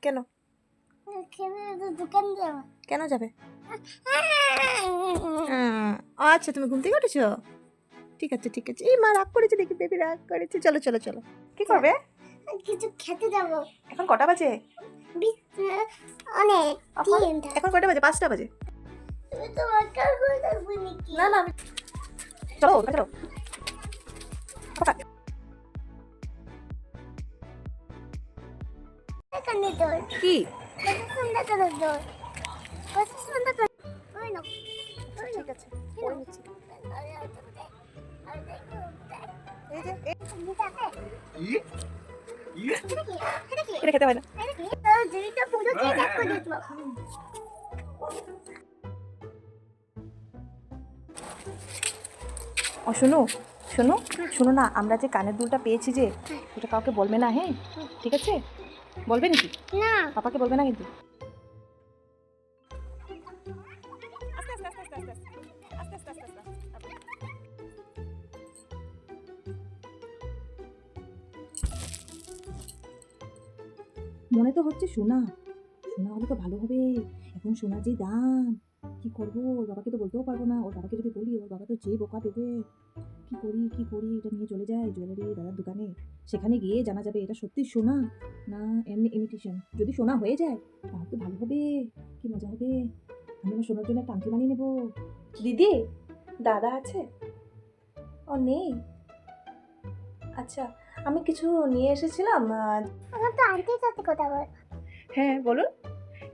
কেন? দোকান যাওয়া। কেন যাবে? আচ্ছা, তুমি ঘুম থেকে উঠেছো? ঠিক আছে ঠিক আছে। এই মা রাগ করেছে দেখি, বেবি রাগ করেছে। চলো চলো চলো। কি করবে? কিছু খেতে যাবো। এখন কটা বাজে? অনেক এখন তিনটা। এখন কটা বাজে? 5টা বাজে। তুমি তো ওয়াকার করে যাবো নাকি? না না চলো চলো। এখানে তোর কি? কত সুন্দর করে তোর কত সুন্দর করে ওই না ঠিক আছে, পরে নিচ্ছি। এই যে এটা খেতে হয় না। ও শোনো শোনো শোনো না, আমরা যে কানের দুলটা পেয়েছি যে, ওটা কাউকে বলবে না, হ্যাঁ? ঠিক আছে? বলবে নাকি? না পাপাকে বলবে না কিন্তু। মনে তো হচ্ছে সোনা, সোনা হলে তো ভালো হবে। এখন সোনার যে দাম, কি করবো? ওর বাবাকে তো বলতেও পারবো না। ওর বাবাকে যদি বলি, ওর বাবা তো যে বোকা দেবে। কি করি কি করি? এটা নিয়ে চলে যাই জুয়েলারি দাদার দোকানে, সেখানে গিয়ে জানা যাবে এটা সত্যি সোনা না এমনি ইমিটেশন। যদি সোনা হয়ে যায় তাহলে তো ভালো হবে, কি মজা হবে। আমি আমার সোনার জন্য একটা আংটি বানিয়ে নেবো। দিদি, দাদা আছে? ও নেই? আচ্ছা, আমি কিছু নিয়ে এসেছিলাম। আমার তো আন্টি সাথে কথা বল হ্যাঁ বলুন।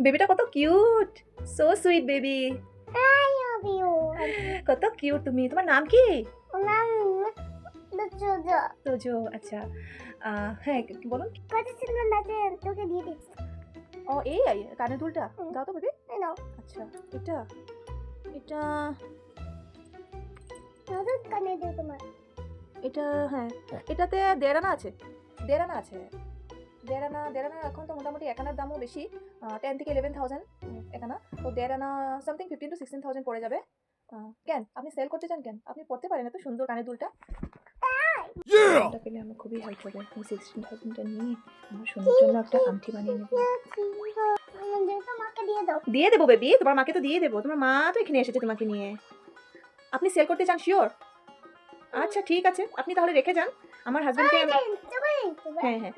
বেবিটা কত cute, so sweet baby. I love you কত কিউট তুমি। তোমার নাম কি? নাম দুজো তোজো। আচ্ছা, হ্যাঁ বলুন। কত সুন্দর লাগে তোকে দিয়ে দিচ্ছি ও এই কানের দুলটা দাও তো বেবি। নাও আচ্ছা, এটা এটা নতুন কানে দিও তোমার এটা হ্যাঁ, এটাতে 1.5 আনা আছে। 1.5 আনা আছে। 1.5 আনা এখন তো মোটামুটি এক আনার দামও বেশি, 10 থেকে 11,000 এক আনা। তো 1.5 আনা সামথিং 15 to 16,000 পড়ে যাবে। কেন আপনি সেল করতে চান? কেন আপনি পড়তে পারেন এত সুন্দর কানের দুলটা? এটা পেলে আমার খুবই হেল্প হবে। আমি 16,000টা নিয়ে আমার সোনার জন্য একটা আংটি বানিয়ে নেবো। তোমাকে দিয়ে দাও দিয়ে দেবো বেবি, তোমার মাকে তো দিয়ে দেবো। তোমার মা তো এখানে এসেছে তোমাকে নিয়ে। আপনি সেল করতে চান? শিওর? আচ্ছা ঠিক আছে, আপনি তাহলে রেখে যান। আমার হাজবেন্ডকে হ্যাঁ হ্যাঁ,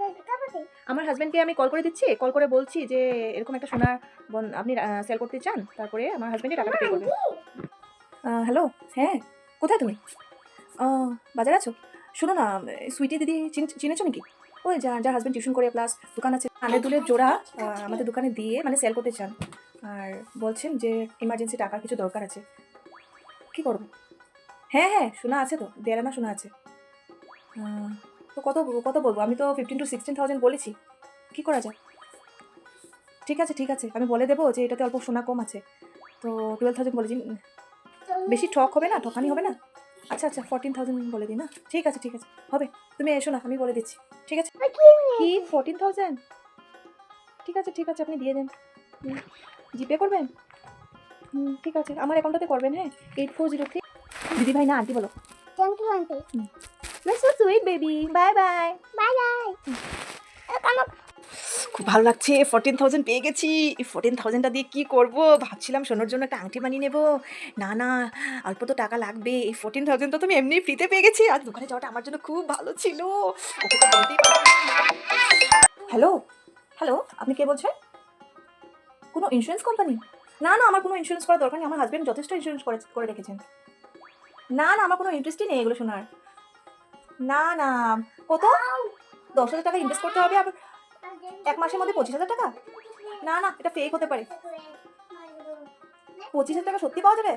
আমার হাজবেন্ডকে আমি কল করে দিচ্ছি। কল করে বলছি যে এরকম একটা সোনার আপনি সেল করতে চান, তারপরে আমার হাজবেন্ডই টাকাটা পে করবে। হ্যালো, হ্যাঁ কোথায় তুমি? বাজারে আছো? শোনো না, সুইটি দিদি চিনেছো নাকি? ওই যার হাজবেন্ড টিউশন করে প্লাস দোকান আছে, কানের দুলের জোড়া আমাদের দোকানে দিয়ে মানে সেল করতে চান। আর বলছেন যে ইমার্জেন্সি টাকার কিছু দরকার আছে। কি করবো? হ্যাঁ হ্যাঁ, শোনা আছে তো, 1.5 আনা শোনা আছে। তো কত কত বলবো? আমি তো 15 to 16,000 বলেছি। কি করা যায়? ঠিক আছে ঠিক আছে, আমি বলে দেবো যে এটাতে অল্প সোনা কম আছে, তো 12,000 বলে দিন। বেশি ঠক হবে না? ঠকানি হবে না? আচ্ছা আচ্ছা, 14,000 বলে দিই না? ঠিক আছে ঠিক আছে, হবে। তুমি এসো না, আমি বলে দিচ্ছি। ঠিক আছে। কি 14,000? ঠিক আছে ঠিক আছে, আপনি দিয়ে দেন। জিপে করবেন? ঠিক আছে, আমার অ্যাকাউন্টটাতে করবেন। হ্যাঁ, 8403। দিদি ভাই না আন্টি বলো। Thank you aunty You're so sweet baby. Bye bye. Bye bye খুব ভালো লাগছে, 14,000 পেয়ে গেছি। এই 14,000টা দিয়ে কি করব ভাবছিলাম, সোনার জন্য একটা আংটি বানিয়ে নেব। না না, অল্প তো টাকা লাগবে। এই 14,000 তো তুমি এমনি ফ্রিতে পেয়ে গেছি। আজ দোকানে যাওয়াটা আমার জন্য খুব ভালো ছিল। ওকে তো বলতেই হ্যালো হ্যালো, আপনি কে বলছেন? কোনো ইন্স্যুরেন্স কোম্পানি? না না, আমার কোনো ইন্স্যুরেন্স করার দরকার নেই। আমার হাজবেন্ড যথেষ্ট ইন্স্যুরেন্স করে রেখেছেন। না না, আমার কোনো ইন্টারেস্টই নেই এগুলো শোনার। না না, কত? 10,000 টাকা ইনভেস্ট করতে হবে আবার 1 মাসের মধ্যে 25,000 টাকা? না না, এটা ফেক হতে পারে। 25,000 টাকা সত্যি পাওয়া যাবে?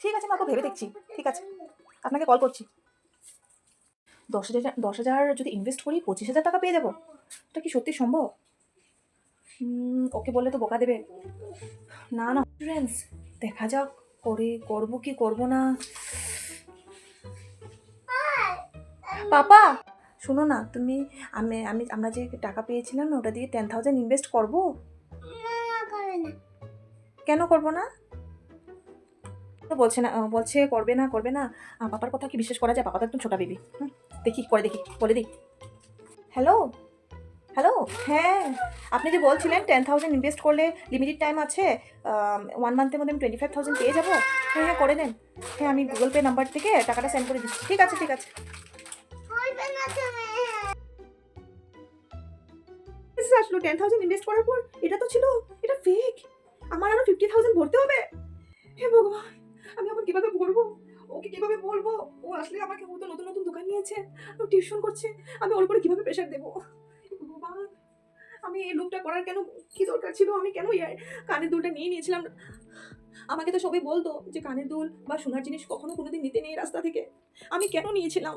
ঠিক আছে, আমি ভেবে দেখছি। ঠিক আছে, আপনাকে কল করছি। 10,000 যদি ইনভেস্ট করি 25,000 টাকা পেয়ে যাবো? এটা কি সত্যি সম্ভব? ওকে বললে তো বোকা দেবে। না না, ইন্স্যুরেন্স দেখা যাক, করবো কি করবো না। পাপা শোনো না, তুমি আমরা যে টাকা পেয়েছিলাম না, ওটা দিয়ে 10,000 ইনভেস্ট করবো? কেন করবো না? তো বলছে না, বলছে করবে না করবে না। পাপার কথা কি বিশ্বাস করা যায়? পাপা তো একদম ছোটা বেবি। দেখি করে দেখি, বলে দিই। হ্যালো হ্যালো, হ্যাঁ, আপনি যে বলছিলেন 10,000 ইনভেস্ট করলে লিমিটেড টাইম আছে, 1 মান্থের মধ্যে আমি 25,000 পেয়ে যাবো। হ্যাঁ হ্যাঁ, করে দেন। হ্যাঁ, আমি গুগল পে নাম্বার থেকে টাকাটা সেন্ড করে দিচ্ছি। ঠিক আছে ঠিক আছে। বলবে না তুমি। মেসেজ আসলো 10,000 ইনভেস্ট করার পর। এটা তো ছিল, এটা ফেক। আমার আরো 50,000 ভরতে হবে। হে ভগবান, আমি এখন কিভাবে ভরবো? ওকে কিভাবে বলবো? ও আসলে আমাকে, ও তো নতুন নতুন দোকান নিয়েছে, ও টিউশন করছে, আমি ওর উপরে কিভাবে প্রেশার দেবো? হে ভগবান, আমি এই লুকটা করার কেন, কি দরকার ছিল? আমি কেন কানের দুলটা নিয়ে নিয়েছিলাম? আমাকে তো সবাই বলতো যে কানের দুল বা সোনার জিনিস কখনো কোনোদিন নিতে নেই রাস্তা থেকে। আমি কেন নিয়েছিলাম?